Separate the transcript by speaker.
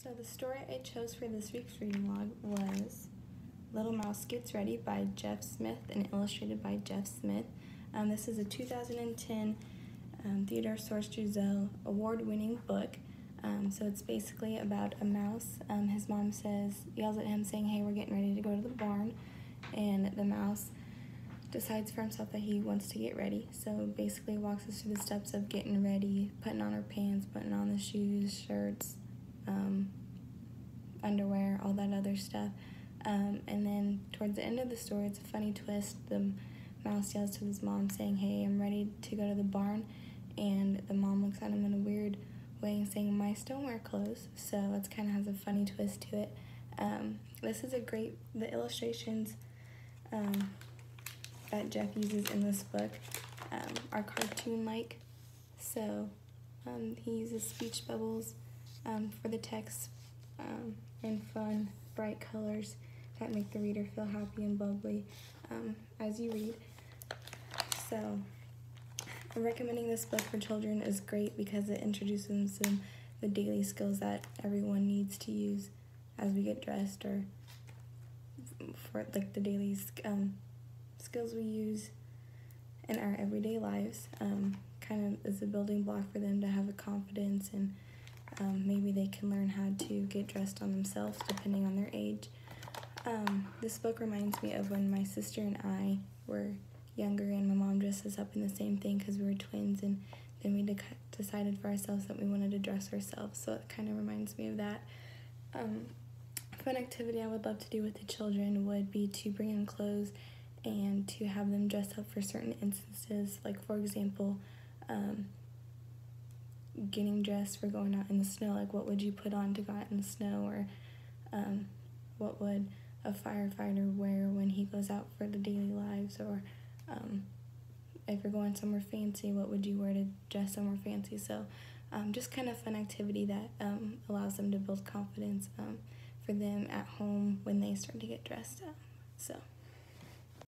Speaker 1: So the story I chose for this week's reading log was Little Mouse Gets Ready by Jeff Smith and illustrated by Jeff Smith. This is a 2010 Theodore Storrs-Geisel award-winning book. So it's basically about a mouse. His mom yells at him saying, "Hey, we're getting ready to go to the barn," and the mouse decides for himself that he wants to get ready. So basically walks us through the steps of getting ready, putting on her pants, putting on the shoes, shirts, underwear, all that other stuff. And then towards the end of the story, it's a funny twist. The mouse yells to his mom saying, "Hey, I'm ready to go to the barn," and the mom looks at him in a weird way and saying, "Mice don't wear clothes." So it kind of has a funny twist to it. This is the illustrations that Jeff uses in this book are cartoon-like. So he uses speech bubbles for the text and fun, bright colors that make the reader feel happy and bubbly as you read. So recommending this book for children is great because it introduces them the daily skills that everyone needs to use as we get dressed, or for like the daily skills we use in our everyday lives. Kind of is a building block for them to have a confidence, and maybe they can learn how to get dressed on themselves depending on their age. This book reminds me of when my sister and I were younger and my mom dressed us up in the same thing because we were twins, and then we decided for ourselves that we wanted to dress ourselves, so it kind of reminds me of that. Fun activity I would love to do with the children would be to bring in clothes and to have them dress up for certain instances, like for example, getting dressed for going out in the snow. Like, what would you put on to go out in the snow, or what would a firefighter wear when he goes out for the daily lives, or if you're going somewhere fancy, what would you wear to dress somewhere fancy? So just kind of fun activity that allows them to build confidence for them at home when they start to get dressed up. So